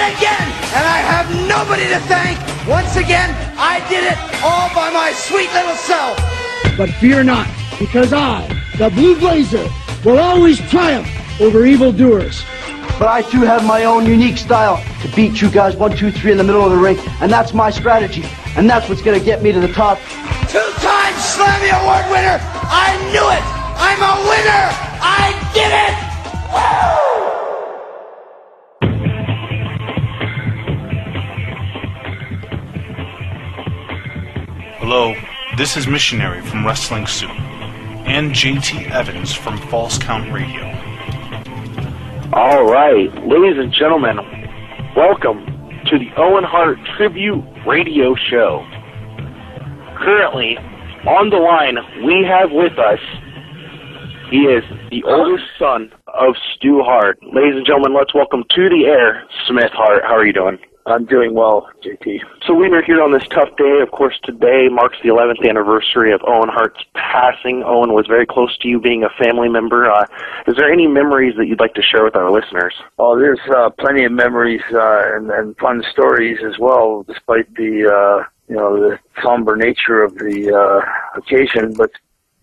again, and I have nobody to thank. Once again, I did it all by my sweet little self. But fear not, because I, the Blue Blazer, will always triumph over evildoers. But I too have my own unique style to beat you guys 1, 2, 3 in the middle of the ring, and that's my strategy, and that's what's going to get me to the top. 2-time Slammy Award winner! I knew it! I'm a winner! I did it! Woo! Hello, this is Missionary from Wrestling Soup, and JT Evans from False Count Radio. All right, ladies and gentlemen, welcome to the Owen Hart Tribute Radio Show. Currently, on the line, we have with us, he is the oldest son of Stu Hart. Ladies and gentlemen, let's welcome to the air, Smith Hart. How are you doing? I'm doing well, JT. So we are here on this tough day. Of course, today marks the 11th anniversary of Owen Hart's passing. Owen was very close to you being a family member. Is there any memories that you'd like to share with our listeners? Oh, there's plenty of memories and fun stories as well, despite the the somber nature of the occasion. But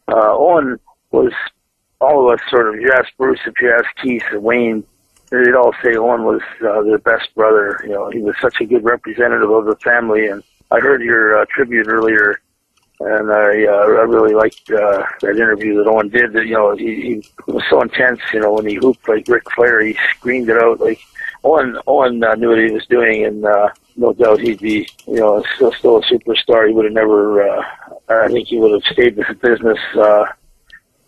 Owen was, all of us sort of, if you ask Bruce, if you ask Keith, Wayne, they'd all say Owen was their best brother. You know, he was such a good representative of the family. And I heard your tribute earlier, and I really liked that interview that Owen did. That, he was so intense. When he hooped like Ric Flair, he screamed it out. Like Owen knew what he was doing, and no doubt he'd be, still a superstar. He would have never. I think he would have stayed with the business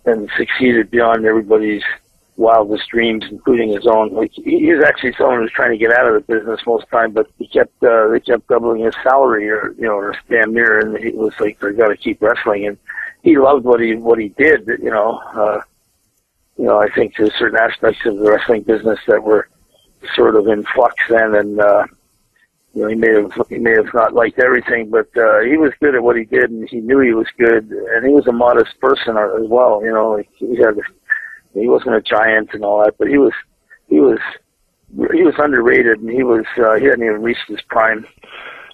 and succeeded beyond everybody's wildest dreams, including his own. Like, he was actually someone who was trying to get out of the business most of the time, but they kept doubling his salary, or damn near, and he was like, they got to keep wrestling, and he loved what he did. I think there's certain aspects of the wrestling business that were sort of in flux then, and he may have not liked everything, but he was good at what he did, and he knew he was good, and he was a modest person as well. He wasn't a giant and all that, but he was underrated, and he hadn't even reached his prime.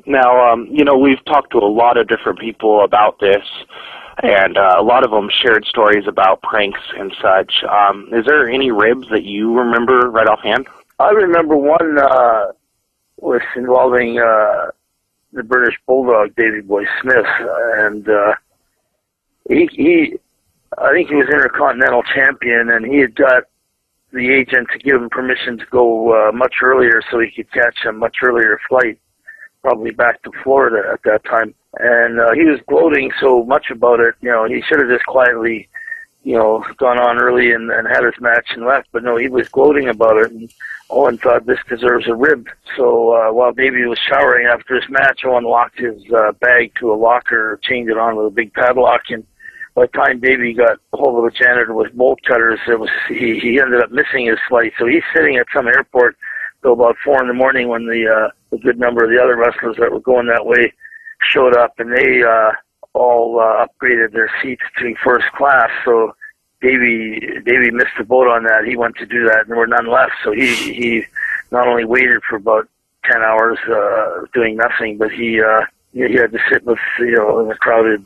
Now, we've talked to a lot of different people about this, and a lot of them shared stories about pranks and such. Is there any ribs that you remember right offhand? I remember one was involving the British Bulldog, Davey Boy Smith, and I think he was Intercontinental Champion, and he had got the agent to give him permission to go much earlier so he could catch a much earlier flight, probably back to Florida at that time. And he was gloating so much about it. He should have just quietly, gone on early and had his match and left. But no, he was gloating about it, and Owen thought this deserves a rib. So while Davey was showering after his match, Owen locked his bag to a locker, chained it on with a big padlock, and by the time Davey got a hold of a janitor with bolt cutters, he ended up missing his flight. So he's sitting at some airport till about 4 in the morning when the good number of the other wrestlers that were going that way showed up, and they all upgraded their seats to first class. So Davey missed the boat on that. He went to do that, and there were none left. So he not only waited for about 10 hours doing nothing, but he had to sit with in a crowded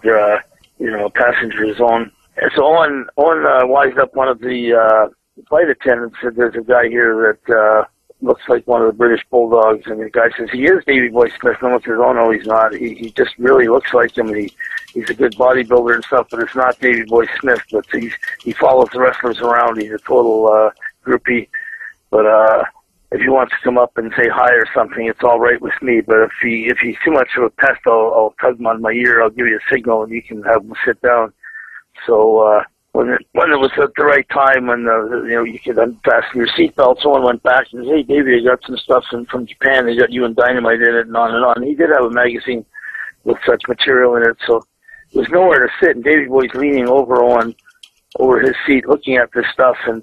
passenger zone. And so Owen wised up one of the flight attendants, said, there's a guy here that looks like one of the British Bulldogs, and the guy says, he is Davey Boy Smith. And Owen says, oh no, he's not. He just really looks like him, and he's a good bodybuilder and stuff, but it's not Davey Boy Smith. But he follows the wrestlers around. He's a total groupie. But if he wants to come up and say hi or something, it's all right with me. But if he's too much of a pest, I'll tug him on my ear. I'll give you a signal, and you can have him sit down. So when it was at the right time, when you could unfasten your seatbelt, someone went back and said, "Hey, Davey, I got some stuff from Japan. They got you and Dynamite in it," and on and on. And he did have a magazine with such material in it, so there was nowhere to sit. And Davey Boy's leaning over his seat, looking at this stuff, and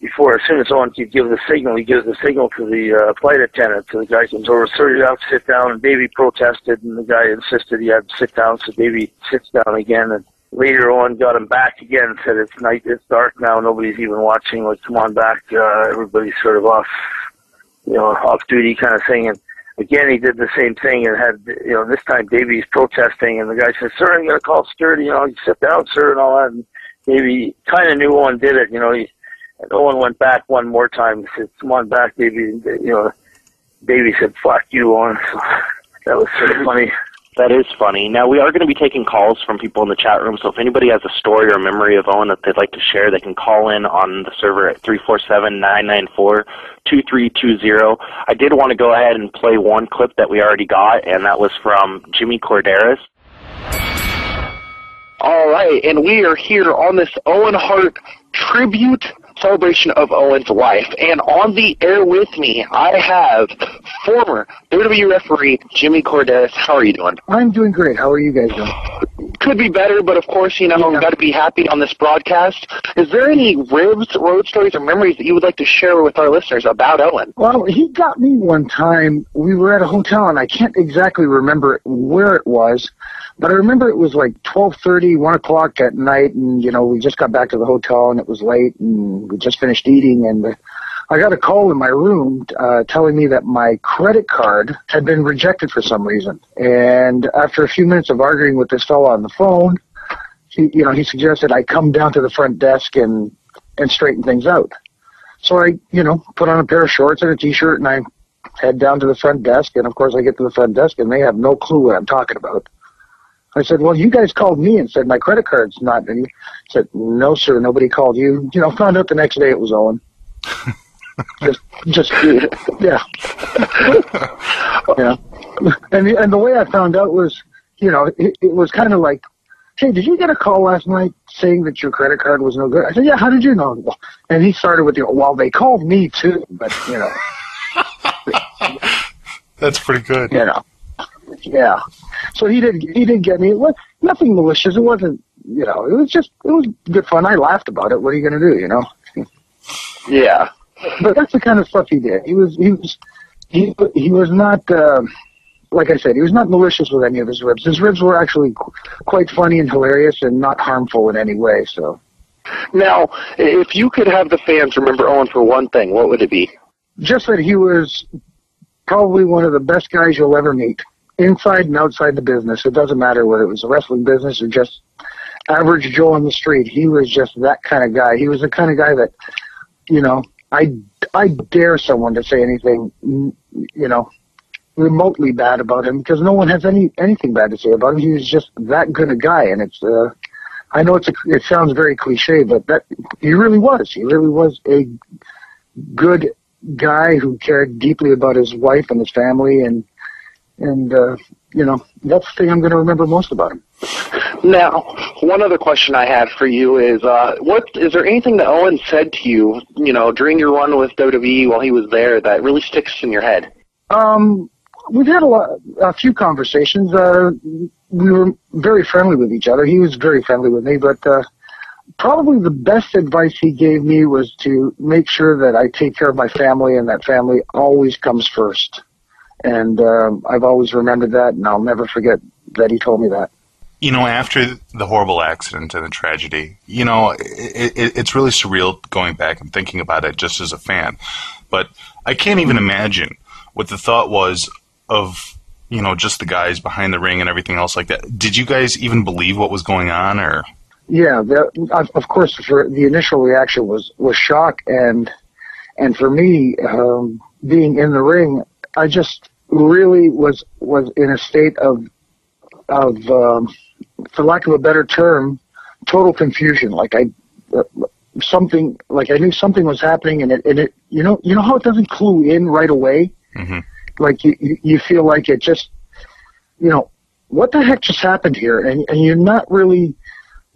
as soon as Owen could give the signal, he gives the signal to the flight attendant. So the guy comes over, "Sir, you have to sit down." And Davey protested, and the guy insisted he had to sit down. So Davey sits down again, and later Owen got him back again and said, "It's night, it's dark now, nobody's even watching. Like, come on back. Everybody's sort of off off-duty kind of thing. And again, he did the same thing and had, this time Davey's protesting, and the guy says, "Sir, I'm going to call security, you sit down, sir," and all that. And Davey kind of knew Owen did it, and Owen went back one more time. He said, "Come on back, Davey." And, Davey said, "Fuck you, Owen." So that was sort of funny. That is funny. Now, we are going to be taking calls from people in the chat room, so if anybody has a story or a memory of Owen that they'd like to share, they can call in on the server at 347-994-2320. I did want to go ahead and play one clip that we already got, and that was from Jimmy Corderas. All right, and we are here on this Owen Hart tribute celebration of Owen's life. And on the air with me, I have former WWE referee Jimmy Corderas. How are you doing? I'm doing great. How are you guys doing? Could be better, but of course, we've got to be happy on this broadcast. Is there any ribs, road stories, or memories that you would like to share with our listeners about Owen? Well, he got me one time. We were at a hotel, and I can't exactly remember where it was, but I remember it was like 12:30, 1 o'clock at night, and, we just got back to the hotel, and it was late, and we just finished eating, and I got a call in my room telling me that my credit card had been rejected for some reason. And after a few minutes of arguing with this fellow on the phone, he suggested I come down to the front desk and straighten things out. So I, put on a pair of shorts and a T-shirt, and I head down to the front desk, and of course I get to the front desk, and they have no clue what I'm talking about. I said, "Well, you guys called me and said my credit card's not," and he said, "No, sir, nobody called you." Found out the next day it was Owen. just yeah. Yeah. And the way I found out was, it was kind of like, "Hey, did you get a call last night saying that your credit card was no good?" I said, "Yeah, how did you know?" And he started with, "Well, they called me too, but, That's pretty good. Yeah. So he did get me. It was nothing malicious. It wasn't, it was good fun. I laughed about it. What are you going to do, Yeah. But that's the kind of stuff he did. He was not, like I said, he was not malicious with any of his ribs. His ribs were actually quite funny and hilarious and not harmful in any way, so. Now, if you could have the fans remember Owen for one thing, what would it be? Just that he was probably one of the best guys you'll ever meet, inside and outside the business. It doesn't matter whether it was a wrestling business or just average Joe on the street. He was just that kind of guy. He was the kind of guy that, I dare someone to say anything, remotely bad about him, because no one has anything bad to say about him. He was just that good a guy, and it's, I know it sounds very cliche, but he really was. He really was a good guy who cared deeply about his wife and his family, and that's the thing I'm going to remember most about him. Now, one other question I had for you is, is there anything that Owen said to you, during your run with WWE while he was there that really sticks in your head? We've had a few conversations. We were very friendly with each other. He was very friendly with me, but probably the best advice he gave me was to make sure that I take care of my family, and that family always comes first. And I've always remembered that, and I'll never forget that he told me that. After the horrible accident and the tragedy, it's really surreal going back and thinking about it just as a fan. But I can't even imagine what the thought was of, just the guys behind the ring and everything else like that. Did you guys even believe what was going on, or? Yeah, of course, for the initial reaction was shock, and for me, being in the ring, I just really was in a state of for lack of a better term, total confusion. Like I knew something was happening, and it you know how it doesn't clue in right away. Mm-hmm. Like you feel like it just, what the heck just happened here, and you're not really.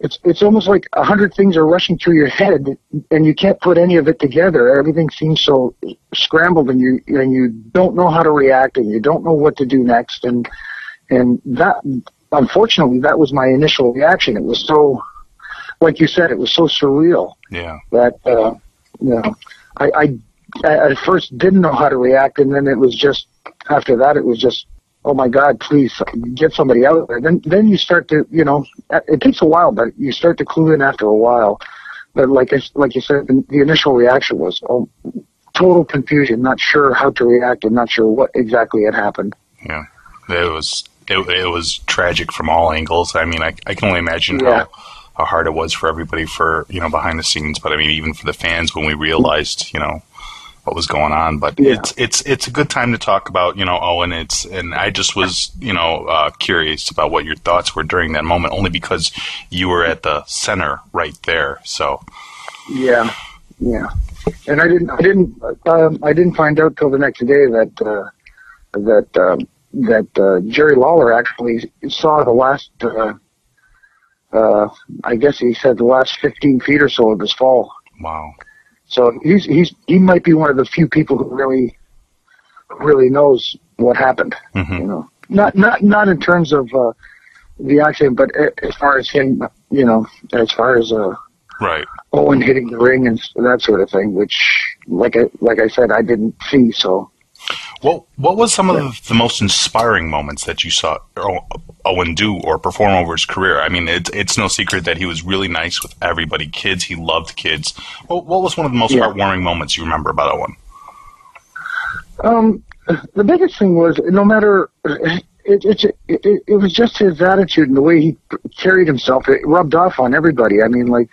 It's almost like 100 things are rushing through your head, and you can't put any of it together. Everything seems so scrambled, and you don't know how to react, and you don't know what to do next, and that, unfortunately, that was my initial reaction. It was so, like you said, it was so surreal. Yeah. That I at first didn't know how to react, and then it was just after that it was just, oh my God, please get somebody out there. Then you start to, it takes a while, but you start to clue in after a while. But like you said, the initial reaction was total confusion, not sure how to react and not sure what exactly had happened. Yeah, it was tragic from all angles. I mean, I can only imagine how hard it was for everybody behind the scenes, but I mean, even for the fans when we realized, what was going on. But it's a good time to talk about, Owen. And I just was, curious about what your thoughts were during that moment, only because you were at the center right there. So yeah, and I didn't find out till the next day that Jerry Lawler actually saw the last. I guess he said the last 15 feet or so of his fall. Wow. So he might be one of the few people who really knows what happened. Mm-hmm. Not in terms of the accident, but as far as him, as far as right. Owen hitting the ring and that sort of thing, which like I said, I didn't see. So. What was some of the most inspiring moments that you saw Owen do or perform over his career? I mean, it's no secret that he was really nice with everybody. Kids, he loved kids. What was one of the most heartwarming moments you remember about Owen? The biggest thing was, no matter, it was just his attitude and the way he carried himself. It rubbed off on everybody. I mean, like,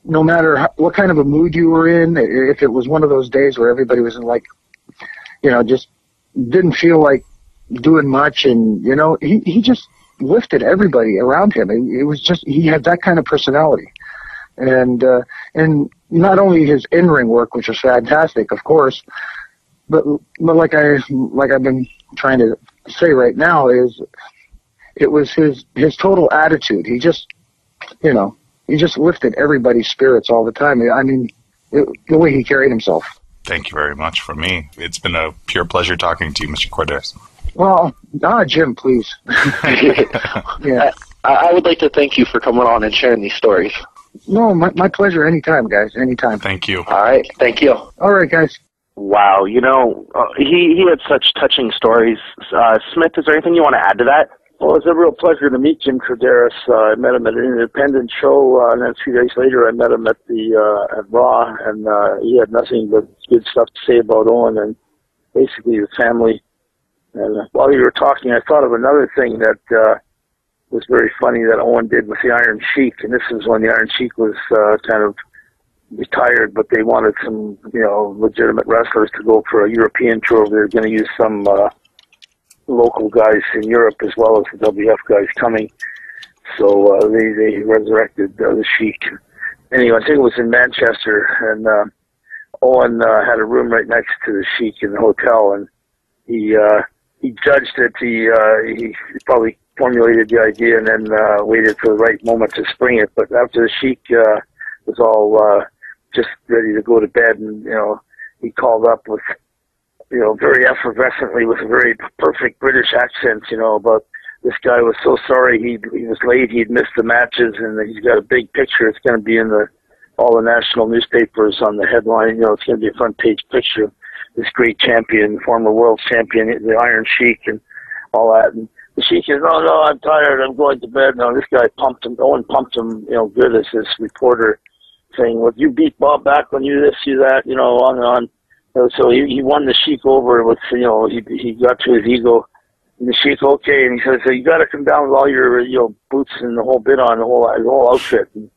no matter what kind of a mood you were in, if it was one of those days where everybody was in, like, just didn't feel like doing much, and he just lifted everybody around him. It was just, he had that kind of personality, and not only his in-ring work, which was fantastic, of course, but like I've been trying to say right now, is it was his total attitude. He just lifted everybody's spirits all the time. I mean, the way he carried himself. Thank you very much for me. It's been a pure pleasure talking to you, Mr. Cordes. Well, Jim, please. Yeah. I would like to thank you for coming on and sharing these stories. No, my pleasure. Anytime, guys. Anytime. Thank you. All right. Thank you. All right, guys. Wow. He had such touching stories. Smith, is there anything you want to add to that? Well, it was a real pleasure to meet Jim Corderas. I met him at an independent show, and then 2 days later I met him at Raw, and he had nothing but good stuff to say about Owen and basically the family. And while you were talking, I thought of another thing that was very funny that Owen did with the Iron Sheik, and this was when the Iron Sheik was kind of retired, but they wanted some, legitimate wrestlers to go for a European tour. They were going to use some local guys in Europe as well as the WF guys coming. So they resurrected the Sheik. Anyway, I think it was in Manchester, and Owen had a room right next to the Sheik in the hotel, and he judged it. He probably formulated the idea and then waited for the right moment to spring it. But after the Sheik was all just ready to go to bed, and he called up with very effervescently with a very perfect British accent, about this guy was so sorry he was late, he'd missed the matches, and he's got a big picture. It's going to be in all the national newspapers on the headline. It's going to be a front page picture of this great champion, former world champion, the Iron Sheik, and all that. And the Sheik says, no, I'm tired, I'm going to bed. No, this guy pumped him, Owen pumped him, good as this reporter saying, well, you beat Bob back when you this, you that, on and on. So he won the Sheik over with, he got to his ego. And the Sheik, okay, and he says, so you got to come down with all your, boots and the whole bit on, the whole outfit. And,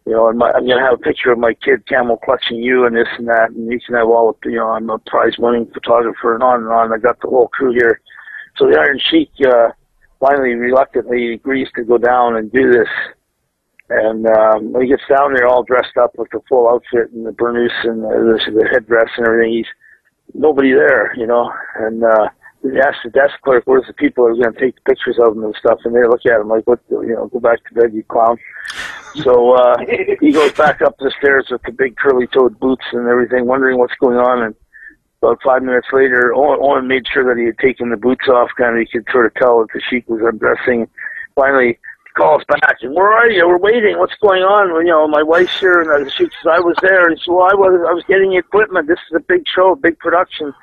and I'm going to have a picture of my kid camel clutching you and this and that, and you can have all, I'm a prize-winning photographer and on and on. I got the whole crew here. So the Iron Sheik finally reluctantly agrees to go down and do this. And when he gets down there all dressed up with the full outfit and the burnous and the headdress and everything, he's nobody there, and he asks the desk clerk, where's the people that are going to take the pictures of him and stuff, and they look at him like, what, go back to bed, you clown. So he goes back up the stairs with the big curly-toed boots and everything, wondering what's going on, and about 5 minutes later, Owen made sure that he had taken the boots off, kind of, you could sort of tell that the Sheik was undressing. Finally, calls back, and where are you? We're waiting. What's going on? Well, my wife's here, and the Sheik says, I was there. And he said, well, I was getting equipment. This is a big show, big production.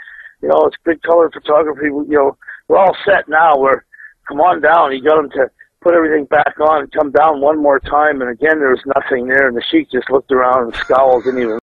It's big color photography. We're all set now. Come on down. He got him to put everything back on and come down one more time, and again, there was nothing there, and the Sheik just looked around and scowled, didn't even